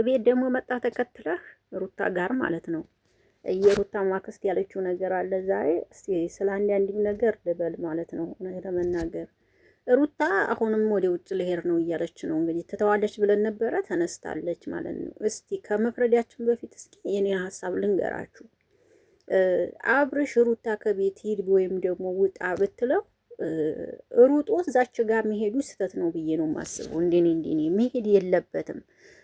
እቤት ደግሞ መጣ ተከትለህ ሩታ ጋር ማለት ነው። የሩታ ማክስት ያለችው ነገር አለ ዛሬ። እስቲ ስለ አንዳንድም ነገር ልበል ማለት ነው። እውነት ለመናገር ሩታ አሁንም ወደ ውጭ ልሄድ ነው እያለች ነው። እንግዲህ ትተዋለች ብለን ነበረ፣ ተነስታለች ማለት ነው። እስቲ ከመፍረዳችን በፊት እስኪ የኔ ሀሳብ ልንገራችሁ። አብርሽ ሩታ ከቤት ሂድ ወይም ደግሞ ውጣ ብትለው ሩጦ እዛች ጋር መሄዱ ስህተት ነው ብዬ ነው የማስበው። እንደኔ መሄድ የለበትም።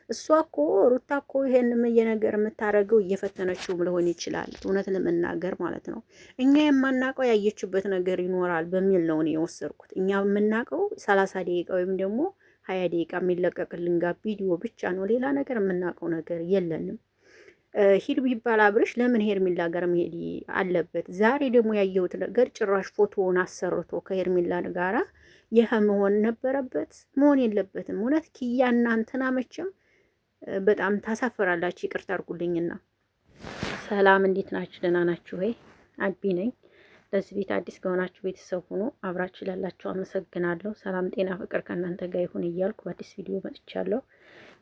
እሷ እኮ ሩታ እኮ ይሄንም ነገር የምታደርገው እየፈተነችውም ሊሆን ይችላል፣ እውነት ለመናገር ማለት ነው። እኛ የማናውቀው ያየችበት ነገር ይኖራል በሚል ነው እኔ የወሰድኩት። እኛ የምናውቀው 30 ደቂቃ ወይም ደግሞ 20 ደቂቃ የሚለቀቅልን ጋር ቪዲዮ ብቻ ነው። ሌላ ነገር የምናውቀው ነገር የለንም። ሂድ ቢባል አብርሽ ለምን ሄርሚላ ጋር መሄድ አለበት? ዛሬ ደግሞ ያየሁት ነገር ጭራሽ ፎቶውን አሰርቶ ከሄርሚላ ጋራ ይህ መሆን ነበረበት? መሆን የለበትም። እውነት ኪያ እናንተና መቼም በጣም ታሳፍራላችሁ። ይቅርታ አድርጉልኝና። ሰላም፣ እንዴት ናችሁ? ደህና ናችሁ ወይ? አቢ ነኝ። ለዚህ ቤት አዲስ ከሆናችሁ ቤተሰብ ሆኖ አብራችሁ ላላችሁ አመሰግናለሁ። ሰላም፣ ጤና፣ ፍቅር ከእናንተ ጋር ይሁን እያልኩ በአዲስ ቪዲዮ መጥቻለሁ።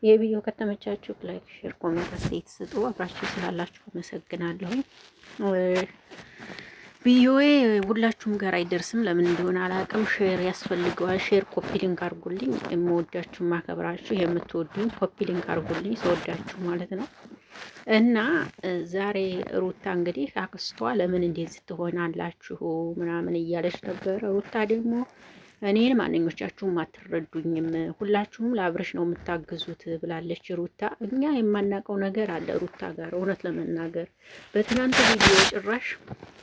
ይህ ቪዲዮ ከተመቻችሁ ላይክ፣ ሼር፣ ኮሜንት አስተያየት ስጡ። አብራችሁ ስላላችሁ አመሰግናለሁ። ቪዲዮዬ ሁላችሁም ጋር አይደርስም፣ ለምን እንደሆነ አላውቅም። ሼር ያስፈልገዋል። ሼር ኮፒ ሊንክ አድርጉልኝ። የምወዳችሁ ማከብራችሁ የምትወዱኝ ኮፒ ሊንክ አድርጉልኝ፣ ስወዳችሁ ማለት ነው። እና ዛሬ ሩታ እንግዲህ አክስቷ ለምን እንደዚህ ትሆናላችሁ ምናምን እያለች ነበር። ሩታ ደግሞ እኔን ማንኞቻችሁም አትረዱኝም፣ ሁላችሁም ለአብርሽ ነው የምታግዙት ብላለች ሩታ። እኛ የማናውቀው ነገር አለ ሩታ ጋር እውነት ለመናገር በትናንት ቪዲዮ ጭራሽ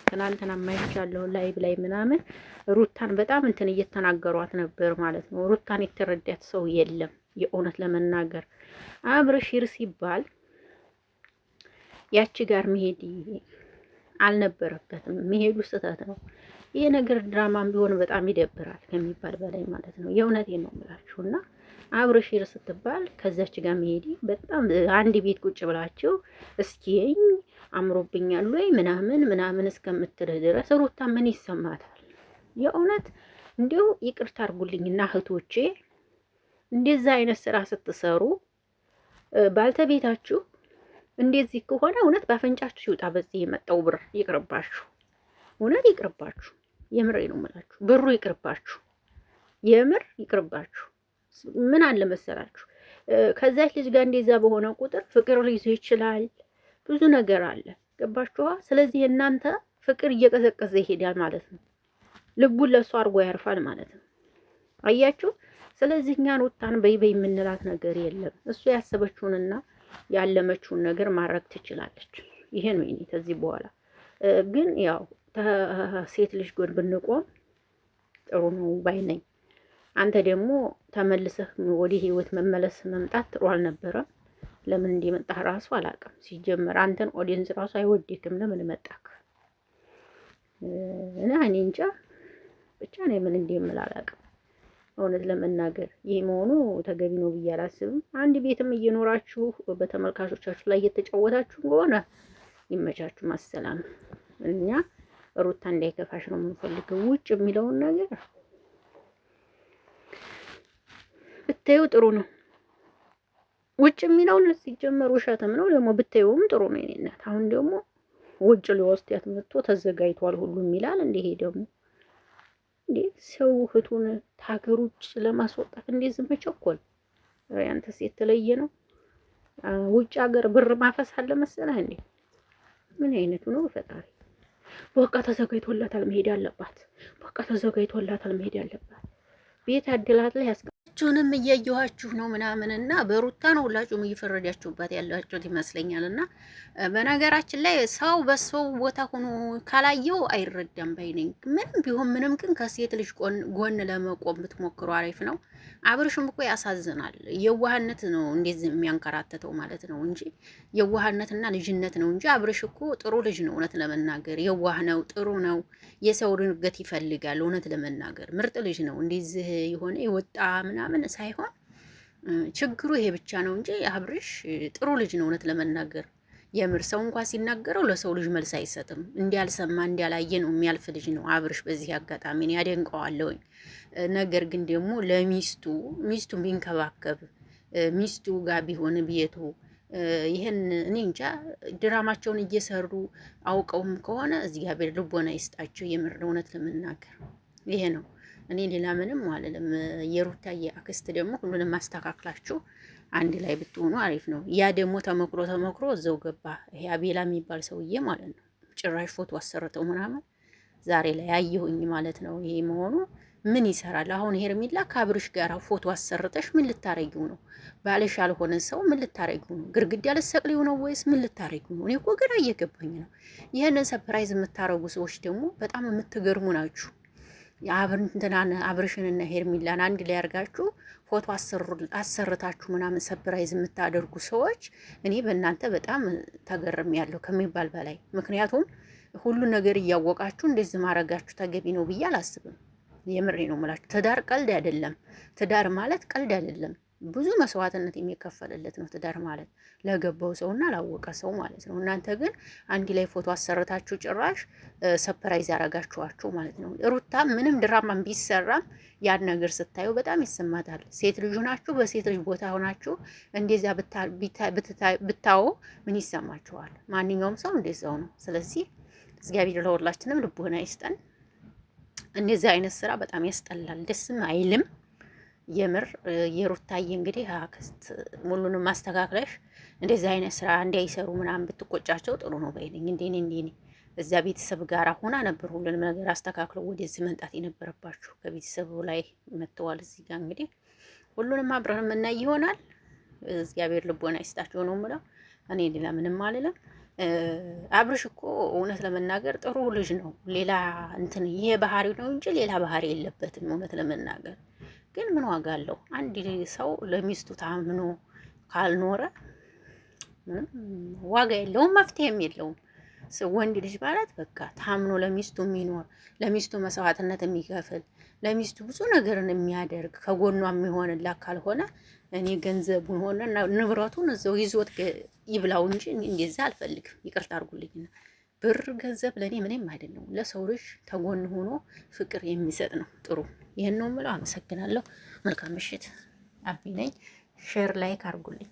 ትናንትና ማይቻለሁ ላይቭ ላይ ምናምን ሩታን በጣም እንትን እየተናገሯት ነበር ማለት ነው። ሩታን የተረዳት ሰው የለም የእውነት ለመናገር አብርሽ ይር ሲባል ያቺ ጋር መሄድ አልነበረበትም። መሄዱ ስህተት ነው። ይሄ ነገር ድራማም ቢሆን በጣም ይደብራል ከሚባል በላይ ማለት ነው። የእውነቴን ነው የምላችሁና አብርሽ ይር ስትባል ከዛች ጋር መሄድ በጣም አንድ ቤት ቁጭ ብላችሁ እስኪኝ አምሮብኛል ወይ ምናምን እስከምትልህ ድረስ ሩታ ምን ይሰማታል? የእውነት እንዲሁ ይቅርታ አድርጉልኝና እህቶቼ እንደዛ አይነት ስራ ስትሰሩ ባልተቤታችሁ እንደዚህ ከሆነ እውነት ባፈንጫችሁ ይውጣ። በዚህ የመጣው ብር ይቅርባችሁ፣ እውነት ይቅርባችሁ። የምር ነው የምላችሁ፣ ብሩ ይቅርባችሁ፣ የምር ይቅርባችሁ። ምን አለ መሰላችሁ ከዛች ልጅ ጋር እንደዛ በሆነ ቁጥር ፍቅር ሊይዝ ይችላል፣ ብዙ ነገር አለ። ገባችኋ? ስለዚህ እናንተ ፍቅር እየቀዘቀዘ ይሄዳል ማለት ነው። ልቡን ለሷ አድርጎ ያርፋል ማለት ነው። አያችሁ? ስለዚህ እኛን ሩታን በይ የምንላት ነገር የለም። እሱ ያሰበችውንና ያለመችውን ነገር ማድረግ ትችላለች። ይሄ ነው እኔ ከዚህ በኋላ ግን ያው ሴት ልጅ ጎን ብንቆም ጥሩ ነው ባይ ነኝ። አንተ ደግሞ ተመልሰህ ወደ ህይወት መምጣት ጥሩ አልነበረም። ለምን እንደመጣህ ራሱ አላውቅም። ሲጀመር አንተን ኦዲየንስ ራሱ አይወድክም። ለምን መጣህ? እና እኔ እንጃ ብቻ ነው ምን እንደምል አላውቅም። እውነት ለመናገር ይሄ መሆኑ ተገቢ ነው ብዬ አላስብም። አንድ ቤትም እየኖራችሁ በተመልካቾቻችሁ ላይ እየተጫወታችሁ ከሆነ ይመቻችሁ። ማሰላም እኛ ሩታ እንዳይከፋሽ ነው የምንፈልገው። ውጭ የሚለውን ነገር ብታዩ ጥሩ ነው። ውጭ የሚለውን ሲጀመር ውሸትም ነው ደግሞ ብታዩም ጥሩ ነው። የኔ እናት አሁን ደግሞ ውጭ ሊወስዳት መጥቶ ተዘጋጅቷል ሁሉም ይላል። እንዲህ ደግሞ እንዴ ሰው እህቱን ታገር ውጭ ለማስወጣት እንዴ ዝም መቸኮል? ያንተስ የተለየ ነው። ውጭ ሀገር ብር ማፈስ አለ መሰለህ እንዴ? ምን አይነቱ ነው ፈጣሪ? በቃ ተዘጋጅቶላታል መሄድ አለባት። በቃ ተዘጋጅቶላታል መሄድ አለባት። ቤት አድላት ላይ ያስቀምጡንም እያየኋችሁ ነው ምናምንና በሩታ ነው ሁላችሁም እየፈረዳችሁባት ያላችሁት ይመስለኛልና በነገራችን ላይ ሰው በሰው ቦታ ሆኖ ካላየው አይረዳም ባይነኝ። ምንም ቢሆን ምንም ግን ከሴት ልጅ ጎን ለመቆም ብትሞክሩ አሪፍ ነው። አብርሽም እኮ ያሳዝናል። የዋህነት ነው እንደዚህ የሚያንከራተተው ማለት ነው እንጂ የዋህነትና ልጅነት ነው እንጂ አብርሽ እኮ ጥሩ ልጅ ነው። እውነት ለመናገር የዋህ ነው፣ ጥሩ ነው። የሰው እድገት ይፈልጋል። እውነት ለመናገር ምርጥ ልጅ ነው። እንደዚህ የሆነ የወጣ ምናምን ሳይሆን ችግሩ ይሄ ብቻ ነው እንጂ አብርሽ ጥሩ ልጅ ነው። እውነት ለመናገር የምር ሰው እንኳን ሲናገረው ለሰው ልጅ መልስ አይሰጥም። እንዲያልሰማ እንዲያላየ ነው የሚያልፍ ልጅ ነው አብርሽ። በዚህ አጋጣሚ ነው ያደንቀዋለሁኝ። ነገር ግን ደግሞ ለሚስቱን ቢንከባከብ ሚስቱ ጋር ቢሆን ቤቱ ይህን እኔ እንጃ ድራማቸውን እየሰሩ አውቀውም ከሆነ እግዚአብሔር ልቦና ይስጣቸው። የምር እውነት ለመናገር ይሄ ነው። እኔ ሌላ ምንም አልልም። የሩታዬ አክስት ደግሞ ሁሉንም ማስተካክላችሁ አንድ ላይ ብትሆኑ አሪፍ ነው። ያ ደግሞ ተመክሮ ተመክሮ እዛው ገባ። ይሄ አቤላ የሚባል ሰውዬ ማለት ነው። ጭራሽ ፎቶ አሰርተው ምናምን ዛሬ ላይ አየሁኝ ማለት ነው። ይሄ መሆኑ ምን ይሰራል አሁን? ሄርሜላ ከአብርሽ ጋር ፎቶ አሰርተሽ ምን ልታረጊው ነው? ባልሽ ያልሆነ ሰው ምን ልታረጊው ነው? ግርግዳ ልትሰቅሊው ነው ወይስ ምን ልታረጊው ነው? እኔ እኮ ግራ እየገባኝ ነው። ይህንን ሰፕራይዝ የምታረጉ ሰዎች ደግሞ በጣም የምትገርሙ ናችሁ። አብርሽንና ሄርሜላን አንድ ላይ አድርጋችሁ ፎቶ አሰርታችሁ ምናምን ሰፕራይዝ የምታደርጉ ሰዎች እኔ በእናንተ በጣም ተገርም ያለው ከሚባል በላይ። ምክንያቱም ሁሉ ነገር እያወቃችሁ እንደዚህ ማድረጋችሁ ተገቢ ነው ብዬ አላስብም። የምሬ ነው የምላችሁ። ትዳር ቀልድ አይደለም። ትዳር ማለት ቀልድ አይደለም። ብዙ መስዋዕትነት የሚከፈልለት ነው ትዳር ማለት ለገባው ሰውና ላወቀ ሰው ማለት ነው። እናንተ ግን አንድ ላይ ፎቶ አሰርታችሁ ጭራሽ ሰፕራይዝ ያረጋችኋችሁ ማለት ነው። ሩታ ምንም ድራማን ቢሰራም ያን ነገር ስታዩ በጣም ይሰማታል። ሴት ልጅ ሆናችሁ በሴት ልጅ ቦታ ሆናችሁ እንደዚያ ብታው ምን ይሰማችኋል? ማንኛውም ሰው እንደዛው ነው። ስለዚህ እግዚአብሔር ለሁላችንም ልቦና ይስጠን። እንደዚህ አይነት ስራ በጣም ያስጠላል፣ ደስም አይልም። የምር የሩታዬ እንግዲህ አክስት ሙሉንም ማስተካክለሽ እንደዚህ አይነት ስራ እንዳይሰሩ ምናምን ብትቆጫቸው ጥሩ ነው ባይነኝ። እንዴኔ እዛ ቤተሰብ ጋር ሆና ነበር ሁሉንም ነገር አስተካክለው ወደዚህ መምጣት የነበረባችሁ። ከቤተሰቡ ላይ መጥተዋል። እዚህ ጋር እንግዲህ ሁሉንም አብረን የምናይ ይሆናል። እግዚአብሔር ልቦና ይስጣቸው ነው የምለው። እኔ ሌላ ምንም አልልም። አብርሽ እኮ እውነት ለመናገር ጥሩ ልጅ ነው። ሌላ እንትን ይሄ ባህሪ ነው እንጂ ሌላ ባህሪ የለበትም። እውነት ለመናገር ግን ምን ዋጋ አለው? አንድ ሰው ለሚስቱ ታምኖ ካልኖረ ምንም ዋጋ የለውም፣ መፍትሄም የለውም። ወንድ ልጅ ማለት በቃ ታምኖ ለሚስቱ የሚኖር ለሚስቱ መስዋዕትነት የሚከፍል ለሚስቱ ብዙ ነገርን የሚያደርግ ከጎኗ የሚሆንላት ካልሆነ እኔ ገንዘቡን ሆነ ንብረቱን እዛው ይዞት ይብላው እንጂ እንደዛ አልፈልግም። ይቅርታ አድርጉልኝና ብር ገንዘብ ለእኔ ምንም አይደለም። ለሰው ልጅ ተጎን ሆኖ ፍቅር የሚሰጥ ነው ጥሩ። ይህን ነው የምለው። አመሰግናለሁ። መልካም ምሽት። አቢ ነኝ። ሼር ላይክ አድርጉልኝ።